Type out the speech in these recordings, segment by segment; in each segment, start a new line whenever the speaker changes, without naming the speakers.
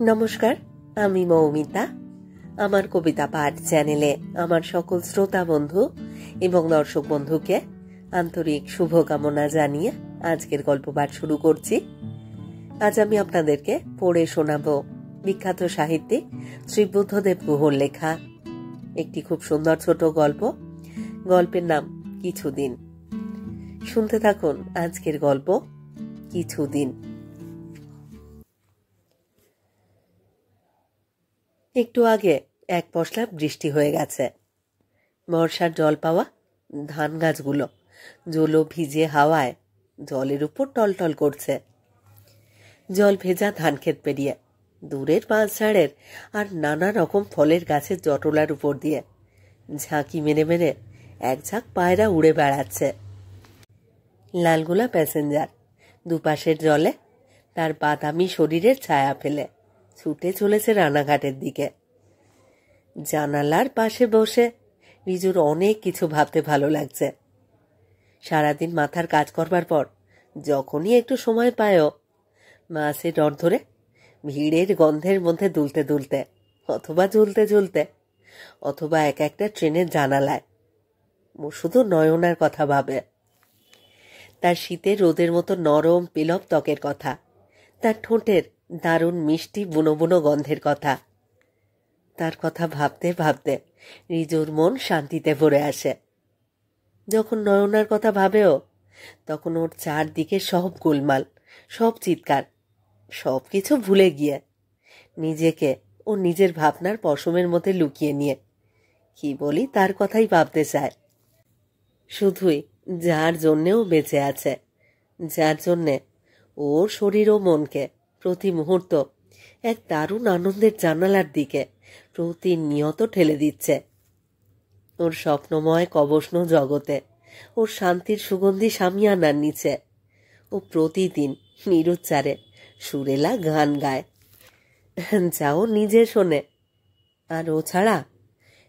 নমস্কার, আমি মৌমিতা। আমার কবিতা পাঠ চ্যানেলে আমার সকল শ্রোতা বন্ধু এবং দর্শক বন্ধুকে আন্তরিক শুভকামনা জানিয়ে আজকের গল্প পাঠ শুরু করছি। আজ আমি আপনাদেরকে পড়ে শোনাব বিখ্যাত সাহিত্যিক শ্রী বুদ্ধদেব গুহর লেখা একটি খুব সুন্দর ছোট গল্প। গল্পের নাম কিছুদিন। শুনতে থাকুন আজকের গল্প কিছুদিন। একটু আগে এক পশলা বৃষ্টি হয়ে গেছে। বর্ষার জল পাওয়া ধান গাছগুলো জলো ভিজে হাওয়ায় জলের উপর টলটল করছে। জল ভেজা ধান ক্ষেত পেরিয়ে দূরের বাঁশঝাড়ের আর নানা রকম ফলের গাছের জটলার উপর দিয়ে ঝাঁকি মেরে মেরে এক ঝাঁক পায়রা উড়ে বেড়াচ্ছে। লালগোলা প্যাসেঞ্জার দুপাশের জলে তার বাদামি শরীরের ছায়া ফেলে ছুটে চলেছে রানাঘাটের দিকে। জানালার পাশে বসে রিজুর অনেক কিছু ভাবতে ভালো লাগছে। সারাদিন মাথার কাজ করবার পর যখনই একটু সময় পায়ও বাসে ডর ধরে ভিড়ের গন্ধের মধ্যে দুলতে দুলতে অথবা ঝুলতে ঝুলতে অথবা এক একটা ট্রেনের জানালায় ও শুধু নয়নার কথা ভাবে। তার শীতের রোদের মতো নরম পেলব ত্বকের কথা, তার ঠোঁটের দারুণ মিষ্টি বুনো বুনো গন্ধের কথা। তার কথা ভাবতে ভাবতে রিজুর মন শান্তিতে ভরে আসে। যখন নয়নার কথা ভাবেও তখন ওর চারদিকে সব গোলমাল, সব চিৎকার, সব কিছু ভুলে গিয়ে নিজেকে ও নিজের ভাবনার পশমের মধ্যে লুকিয়ে নিয়ে কি বলি তার কথাই ভাবতে চায়। শুধুই যার জন্যেও বেঁচে আছে, যার জন্যে ওর শরীর ও মনকে প্রতি মুহূর্ত এক দারুণ আনন্দের জানালার দিকে প্রতিনিয়ত ঠেলে দিচ্ছে। ওর স্বপ্নময় কবষ্ণ জগতে, ওর শান্তির সুগন্ধি শামিয়ানার নিচে ও প্রতিদিন নিরুচ্চারে সুরেলা গান গায়, যাও নিজে শোনে। আর ও ছাড়া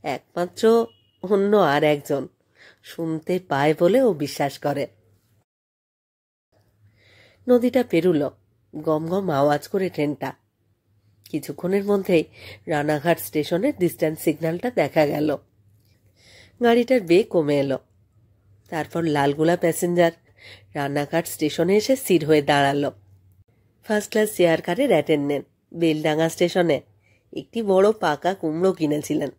একমাত্র অন্য আর একজন শুনতে পায় বলে ও বিশ্বাস করে। নদীটা পেরুল গম গম আওয়াজ করে ট্রেনটা। কিছুক্ষণের মধ্যেই রানাঘাট স্টেশনের ডিস্ট্যান্স সিগন্যালটা দেখা গেল। গাড়িটার বেগ কমে এলো। তারপর লালগোলা প্যাসেঞ্জার রানাঘাট স্টেশনে এসে স্থির হয়ে দাঁড়ালো। ফার্স্ট ক্লাস চেয়ার কারের অ্যাটেন্ডেন্ট বেলডাঙ্গা স্টেশনে একটি বড় পাকা কুমড়ো কিনেছিলেন।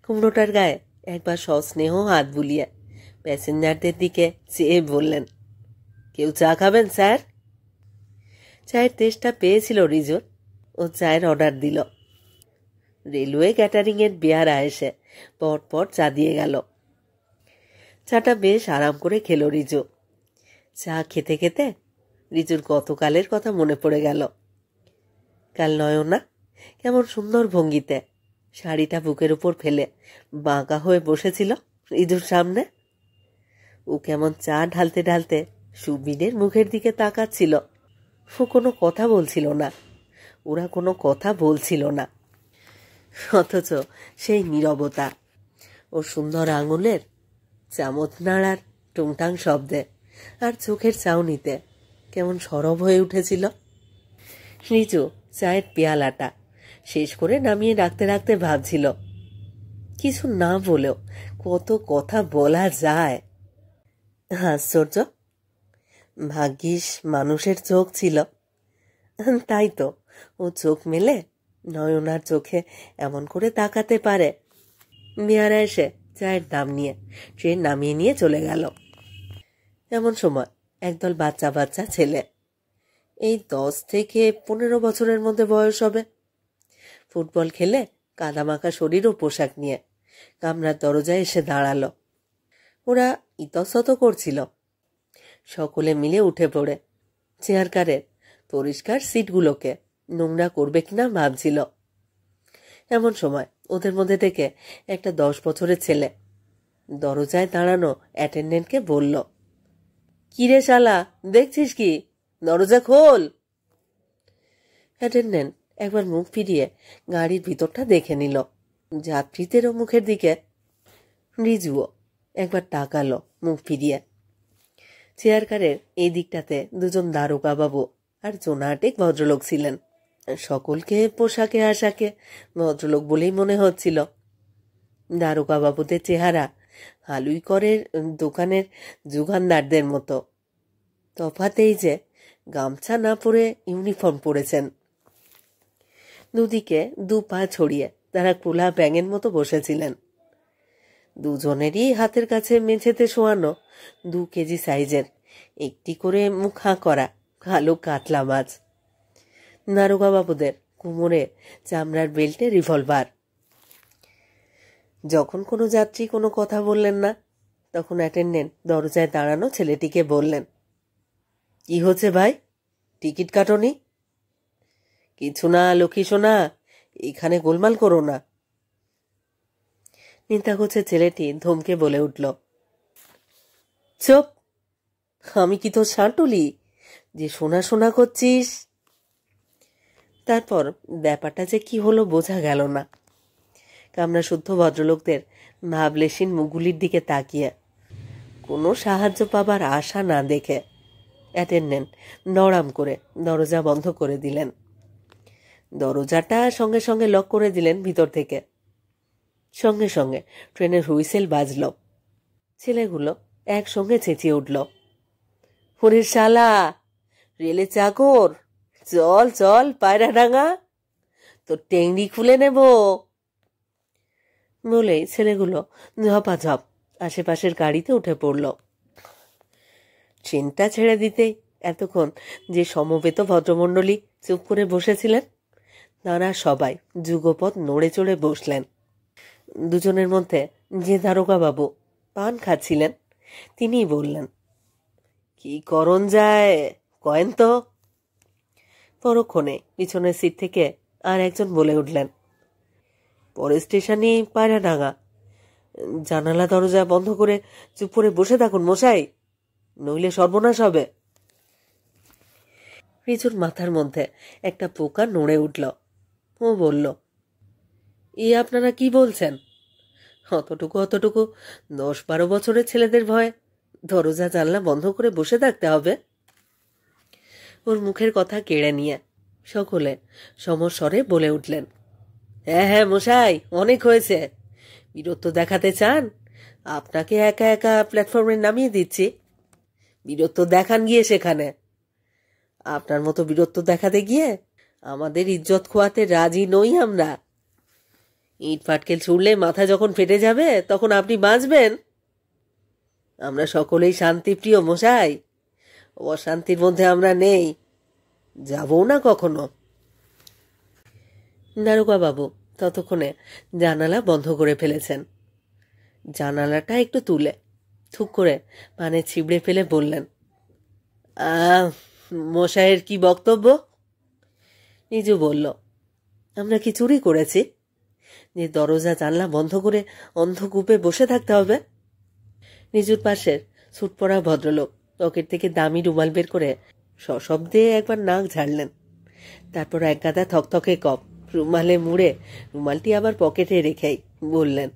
কুমড়োটার গায়ে একবার সস্নেহ হাত বুলিয়ে প্যাসেঞ্জারদের দিকে চেয়ে বললেন, কেউ চা খাবেন স্যার? চায়ের টেস্টটা পেয়েছিল রিজুর। ও চায়ের অর্ডার দিল। রেলওয়ে ক্যাটারিংয়ের বেয়ারা এসে পরপর চা দিয়ে গেল। চাটা বেশ আরাম করে খেলো রিজু। চা খেতে খেতে রিজুর গতকালের কথা মনে পড়ে গেল। কাল নয়না কেমন সুন্দর ভঙ্গিতে শাড়িটা বুকের উপর ফেলে বাঁকা হয়ে বসেছিল রিজুর সামনে। ও কেমন চা ঢালতে ঢালতে সুবিনের মুখের দিকে তাকাচ্ছিল। ও কোনো কথা বলছিল না, ওরা কোনো কথা বলছিল না, অথচ সেই নীরবতা ও সুন্দর আঙুলের চামচ নাড়ার টুংটাং শব্দে আর চোখের চাউনিতে কেমন সরব হয়ে উঠেছিল। রিজু চায়ের পেয়ালাটা শেষ করে নামিয়ে রাখতে রাখতে ভাবছিল, কিছু না বলেও কত কথা বলা যায়। আশ্চর্য, ভাগ্যিস মানুষের চোখ ছিল, তাই তো ও চোখ মেলে নয়নার চোখে এমন করে তাকাতে পারে। মেয়ারা এসে চায়ের দাম নিয়ে ট্রেন নামিয়ে নিয়ে চলে গেল। এমন সময় একদল বাচ্চা বাচ্চা ছেলে, এই 10 থেকে 15 বছরের মধ্যে বয়স হবে, ফুটবল খেলে কাদামাখা শরীর ও পোশাক নিয়ে কামরার দরজায় এসে দাঁড়ালো। ওরা ইতস্তত করছিল। সকলে মিলে উঠে পড়ে চেয়ার কারের পরিষ্কার সিটগুলোকে নোংরা করবে কিনা ভাবছিল। এমন সময় ওদের মধ্যে থেকে একটা 10 বছরের ছেলে দরজায় দাঁড়ানো অ্যাটেন্ডেন্টকে বলল, কিরে শালা, দেখছিস কি? দরজা খোল। অ্যাটেন্ডেন্ট একবার মুখ ফিরিয়ে গাড়ির ভিতরটা দেখে নিল যাত্রীদেরও মুখের দিকে। রিজুও একবার তাকালো মুখ ফিরিয়ে। চেয়ার কারের এই দিকটাতে দুজন দারোগা বাবু আর জোনাটেক ভদ্রলোক ছিলেন। সকলকে পোশাকে আশাকে ভদ্রলোক বলেই মনে হচ্ছিল। দারোগা বাবুদের চেহারা হালুইকরের দোকানের যুগানদারদের মতো। তফাতেই যে গামছা না পরে ইউনিফর্ম পরেছেন। দুদিকে দু পা ছড়িয়ে তারা খোলা ব্যাঙের মতো বসেছিলেন। দুজনেরই হাতের কাছে মেঝেতে শোয়ানো 2 কেজি সাইজের একটি করে মুখ হাঁ করা কালো কাতলা মাছ। দারোগা বাবুদের কোমরে চামড়ার বেল্টে রিভলভার। যখন কোনো যাত্রী কোনো কথা বললেন না, তখন অ্যাটেন্ডেন্ট দরজায় দাঁড়ানো ছেলেটিকে বললেন, কি হচ্ছে ভাই, টিকিট কাটনি? কিছু না লক্ষ্মী সোনা, এখানে গোলমাল করো না। নিন্দাঘোষের ছেলেটি ধমকে বলে উঠল, চুপ, আমি কি তোর সাঁটুলি যে শোনা শোনা করছিস? তারপর ব্যাপারটা যে কি হলো বোঝা গেল না। কামরা শুদ্ধ ভদ্রলোকদের ভাবলেশীন মুখগুলির দিকে তাকিয়ে কোনো সাহায্য পাবার আশা না দেখে অ্যাটেন্ডেন্ট নড়াম করে দরজা বন্ধ করে দিলেন। দরজাটা সঙ্গে সঙ্গে লক করে দিলেন ভিতর থেকে। সঙ্গে সঙ্গে ট্রেনের হুইসেল বাজল। ছেলেগুলো একসঙ্গে চেঁচিয়ে উঠল, ওরে শালা, রেলে চাকর, চল চল পায়রাডাঙ্গা, তোর টেংরি খুলে নেব। বলেই ছেলেগুলো ঝপাঝপ আশেপাশের গাড়িতে উঠে পড়ল। ট্রেনটা ছেড়ে দিতেই এতক্ষণ যে সমবেত ভদ্রমণ্ডলী চুপ করে বসেছিলেন, তাঁরা সবাই যুগপৎ নড়ে চড়ে বসলেন। দুজনের মধ্যে যে দারোগা বাবু পান খাচ্ছিলেন, তিনিই বললেন, কি করণ যায় কয়েন তো। পরক্ষণে পিছনের সিট থেকে আর একজন বলে উঠলেন, পরের স্টেশনে পায়রাডাঙ্গা, জানালা দরজা বন্ধ করে চুপ করে বসে থাকুন মশাই, নইলে সর্বনাশ হবে। রিজুর মাথার মধ্যে একটা পোকা নড়ে উঠল। ও বলল, আপনারা কি বলছেন? অতটুকু 10-12 বছরের ছেলেদের ভয় দরজা জানলা বন্ধ করে বসে থাকতে হবে? ওর মুখের কথা কেড়ে নিয়ে সকলে সমস্বরে বলে উঠলেন, হ্যাঁ হ্যাঁ মশাই, অনেক হয়েছে। বীরত্ব দেখাতে চান? আপনাকে একা একা প্ল্যাটফর্মে নামিয়ে দিচ্ছি, বীরত্ব দেখান গিয়ে সেখানে। আপনার মতো বীরত্ব দেখাতে গিয়ে আমাদের ইজ্জত খোয়াতে রাজি নই আমরা। ইট ফাটকেল ছুড়লে মাথা যখন ফেটে যাবে তখন আপনি বাঁচবেন? আমরা সকলেই শান্তিপ্রিয় মশাই, অশান্তির মধ্যে আমরা নেই, যাবও না কখনো। দারোগা বাবু ততক্ষণে জানালা বন্ধ করে ফেলেছেন। জানালাটা একটু তুলে থুক করে পানে ছিবড়ে ফেলে বললেন, মশাইয়ের কি বক্তব্য? নিজু বলল, আমরা কি চুরি করেছি যে দরজা জানলা বন্ধ করে অন্ধকূপে বসে থাকতে হবে? নিজুর পাশের স্যুট পরা ভদ্রলোক পকেট থেকে দামি রুমাল বের করে সশব্দে একবার নাক ঝাড়লেন। তারপর এক গাদা থকথকে কপ রুমালে মুড়ে রুমালটি আবার পকেটে রেখেই বললেন,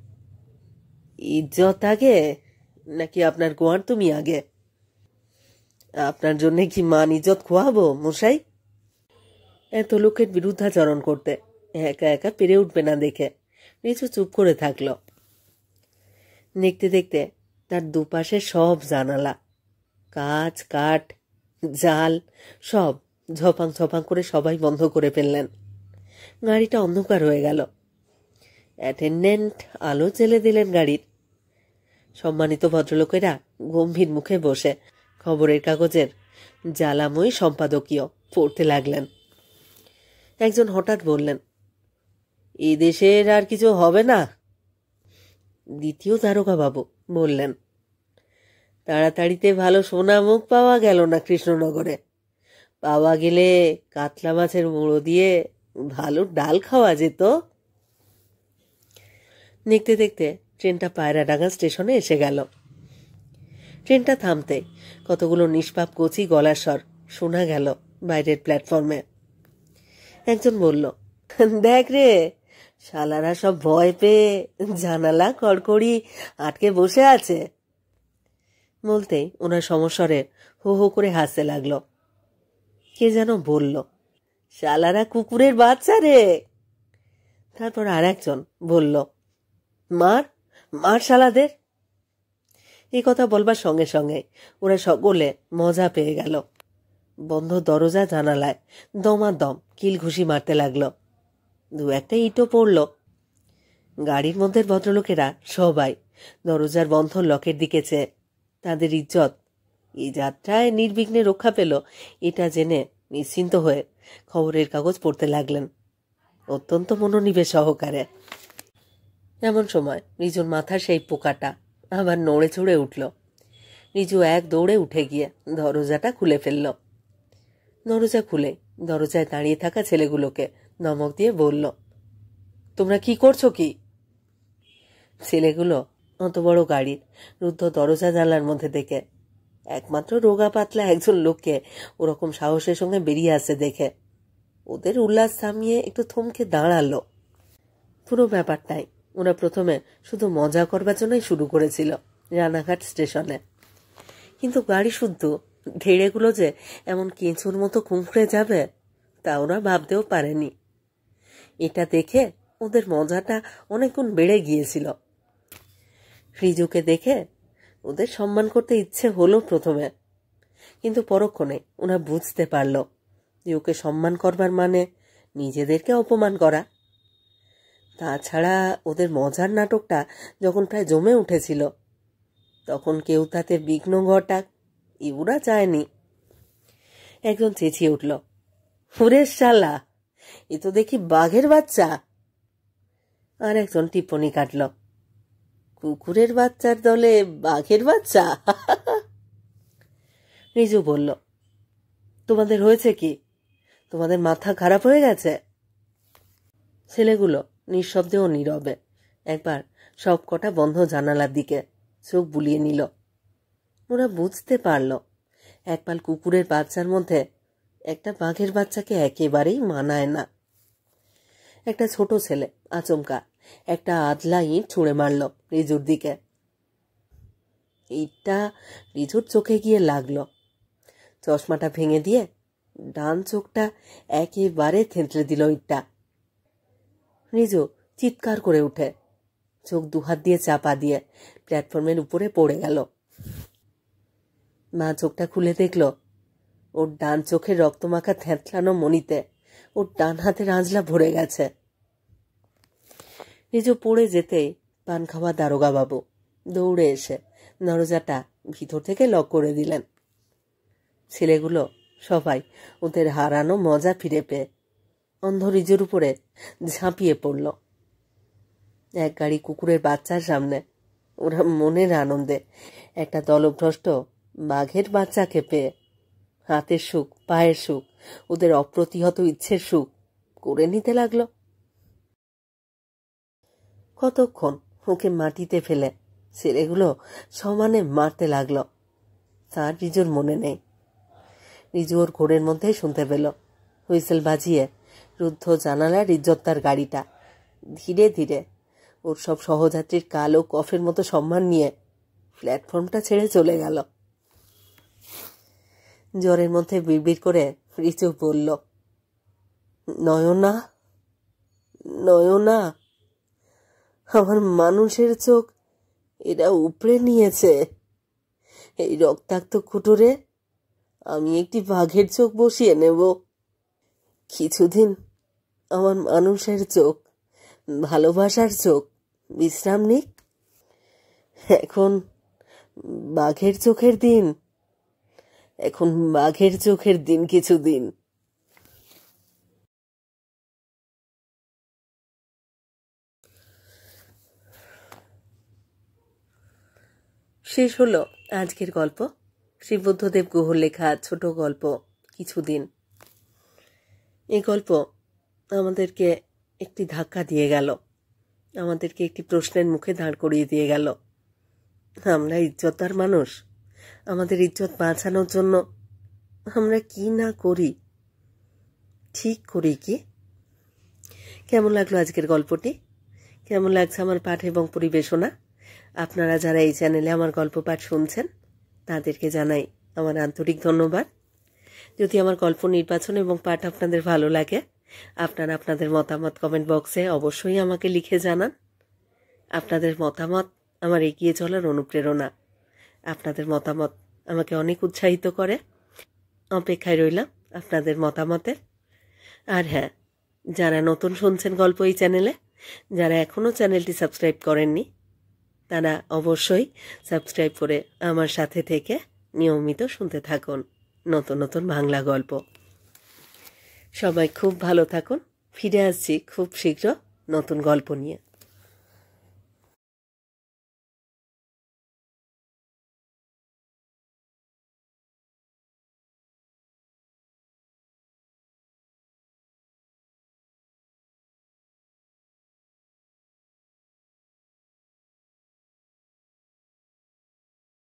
ইজ্জত আগে নাকি আপনার গোয়ার তুমি আগে? আপনার জন্যে কি মান ইজ্জত খোয়াবো মশাই? এত লোকের বিরুদ্ধাচরণ করতে একা একা পেরে উঠবে না দেখে নিচু চুপ করে থাকল। দেখতে দেখতে তার দুপাশে সব জানালা, কাঁচ, কাঠ, জাল সব ঝপাং ঝপাং করে সবাই বন্ধ করে ফেললেন। গাড়িটা অন্ধকার হয়ে গেল। অ্যাটেন্ডেন্ট আলো জ্বেলে দিলেন গাড়ির। সম্মানিত ভদ্রলোকেরা গম্ভীর মুখে বসে খবরের কাগজের জ্বালাময়ী সম্পাদকীয় পড়তে লাগলেন। একজন হঠাৎ বললেন, এই দেশের আর কিছু হবে না? দ্বিতীয় দারোগা বাবু বললেন, তাড়াতাড়িতে ভালো সোনা মুখ পাওয়া গেল না কৃষ্ণনগরে, পাওয়া গেলে কাতলা মাছের মুড়ো দিয়ে ভালো ডাল খাওয়া যেত। দেখতে দেখতে ট্রেনটা পায়রাডাঙ্গা স্টেশনে এসে গেল। ট্রেনটা থামতে কতগুলো নিষ্পাপ কচি গলার স্বর শোনা গেল বাইরের প্ল্যাটফর্মে। একজন বলল, দেখ রে, শালারা সব ভয় পেয়ে জানালা কড়কড়ি আটকে বসে আছে। বলতেই ওনার সমস্বরে হো হো করে হাসতে লাগলো। কে যেন বলল, শালারা কুকুরের বাচ্চা রে। তারপর আর একজন বলল, মার মার শালাদের। এই কথা বলবার সঙ্গে সঙ্গে ওরা সকলে মজা পেয়ে গেল। বন্ধ দরজা জানালায় দমাদম কিল ঘুষি মারতে লাগলো। দু একটা ইটও পড়ল। গাড়ির মধ্যে ভদ্রলোকেরা সবাই দরজার বন্ধ লকের দিকে চেয়ে তাদের ইজ্জত এই যাত্রায় নির্বিঘ্নে রক্ষা পেল এটা জেনে নিশ্চিন্ত হয়ে খবরের কাগজ পড়তে লাগলেন অত্যন্ত মনোনিবেশ সহকারে। এমন সময় রিজুর মাথার সেই পোকাটা আবার নড়ে চড়ে উঠল। রিজু এক দৌড়ে উঠে গিয়ে দরজাটা খুলে ফেলল। দরজা খুলে দরজায় দাঁড়িয়ে থাকা ছেলেগুলোকে ধমক দিয়ে বলল, তোমরা কি করছো কি? ছেলেগুলো অত বড় গাড়ির রুদ্ধ দরজা জানলার মধ্যে দেখে একমাত্র রোগা পাতলা একজন লোককে ওরকম সাহসের সঙ্গে বেরিয়ে আসে দেখে ওদের উল্লাস থামিয়ে একটু থমকে দাঁড়ালো। পুরো ব্যাপারটাই ওরা প্রথমে শুধু মজা করবার জন্যই শুরু করেছিল রানাঘাট স্টেশনে, কিন্তু গাড়ি শুদ্ধ ধেড়েগুলো যে এমন কেঁচুর মতো খুঁকড়ে যাবে তা ওরা ভাবতেও পারেনি। এটা দেখে ওদের মজাটা অনেকক্ষণ বেড়ে গিয়েছিল। রিজুকে দেখে ওদের সম্মান করতে ইচ্ছে হলো প্রথমে, কিন্তু পরক্ষণে ওরা বুঝতে পারল যে ওকে সম্মান করবার মানে নিজেদেরকে অপমান করা। তাছাড়া ওদের মজার নাটকটা যখন প্রায় জমে উঠেছিল তখন কেউ তাতে বিঘ্ন ঘটাক ওরা চায়নি। একজন চেঁচিয়ে উঠল, ওরে শালা, এ তো দেখি বাঘের বাচ্চা। আর একজন টিপ্পনি কাটল, কুকুরের বাচ্চার দলে বাঘের বাচ্চা। রিজু বলল, তোমাদের হয়েছে কি? তোমাদের মাথা খারাপ হয়ে গেছে? ছেলেগুলো নিঃশব্দে ও নীরবে একবার সব কটা বন্ধ জানালার দিকে চোখ বুলিয়ে নিল। ওরা বুঝতে পারল একপাল কুকুরের বাচ্চার মধ্যে একটা বাঘের বাচ্চাকে একেবারেই মানায় না। একটা ছোট ছেলে আচমকা একটা আদলা ইঁট ছুঁড়ে মারল রিজুর দিকে। ইটটা রিজুর চোখে গিয়ে লাগলো। চশমাটা ভেঙে দিয়ে ডান চোখটা একেবারে থেঁতলে দিল ইটটা। রিজু চিৎকার করে উঠে চোখ দুহাত দিয়ে চাপা দিয়ে প্ল্যাটফর্মের উপরে পড়ে গেল। মা চোখটা খুলে দেখল ওর ডান চোখের রক্তমাখা থেঁতলানো মণিতে ওর ডান হাতের আঁজলা ভরে গেছে। রিজু পড়ে যেতেই পান খাওয়া দারোগা বাবু দৌড়ে এসে দরজাটা ভিতর থেকে লক করে দিলেন। ছেলেগুলো সবাই ওদের হারানো মজা ফিরে পেয়ে অন্ধ রিজুর উপরে ঝাঁপিয়ে পড়ল। এক গাড়ি কুকুরের বাচ্চার সামনে ওরা মনের আনন্দে একটা দলভ্রষ্ট বাঘের বাচ্চাকে পেয়ে হাতের সুখ পায়ের সুখ ওদের অপ্রতিহত ইচ্ছের সুখ করে নিতে লাগলো। কতক্ষণ ওকে মাটিতে ফেলে ছেলেগুলো সমানে মারতে লাগলো তার রিজুর মনে নেই। রিজু ওর ঘোরের মধ্যেই শুনতে পেল হুইসেল বাজিয়ে রুদ্ধ জানালার ইজ্জতদার গাড়িটা ধীরে ধীরে ওর সব সহযাত্রীর কালো কফের মতো সম্মান নিয়ে প্ল্যাটফর্মটা ছেড়ে চলে গেল। জ্বরের মধ্যে বিড়বিড় করে রিজু বলল, নয়না, নয়না, আমার মানুষের চোখ এরা উপড়ে নিয়েছে। এই রক্তাক্ত কুটুরে আমি একটি বাঘের চোখ বসিয়ে নেব। কিছুদিন আমার মানুষের চোখ, ভালোবাসার চোখ বিশ্রাম নিক। এখন বাঘের চোখের দিন, এখন বাঘের চোখের দিন কিছুদিন। শেষ হলো আজকের গল্প, শ্রী বুদ্ধদেব গুহর লেখা ছোট গল্প কিছুদিন। এই গল্প আমাদেরকে একটি ধাক্কা দিয়ে গেল, আমাদেরকে একটি প্রশ্নের মুখে দাঁড় করিয়ে দিয়ে গেল। আমরা ইজ্জতদার মানুষ, আমাদের ইজ্জত বাঁচানোর জন্য আমরা কি না করি, ঠিক করি কি? কেমন লাগলো আজকের গল্পটি? কেমন লাগছে আমার পাঠ এবং পরিবেশনা? আপনারা যারা এই চ্যানেলে আমার গল্প পাঠ শুনছেন তাদেরকে জানাই আমার আন্তরিক ধন্যবাদ। যদি আমার গল্প নির্বাচন এবং পাঠ আপনাদের ভালো লাগে, আপনারা আপনাদের মতামত কমেন্ট বক্সে অবশ্যই আমাকে লিখে জানান। আপনাদের মতামত আমার এগিয়ে চলার অনুপ্রেরণা। আপনাদের মতামত আমাকে অনেক উৎসাহিত করে। অপেক্ষায় রইলাম আপনাদের মতামতের। আর হ্যাঁ, যারা নতুন শুনছেন গল্প এই চ্যানেলে, যারা এখনও চ্যানেলটি সাবস্ক্রাইব করেননি, তারা অবশ্যই সাবস্ক্রাইব করে আমার সাথে থেকে নিয়মিত শুনতে থাকুন নতুন নতুন বাংলা গল্প। সবাই খুব ভালো থাকুন। ফিরে আসছি খুব শীঘ্র নতুন গল্প নিয়ে।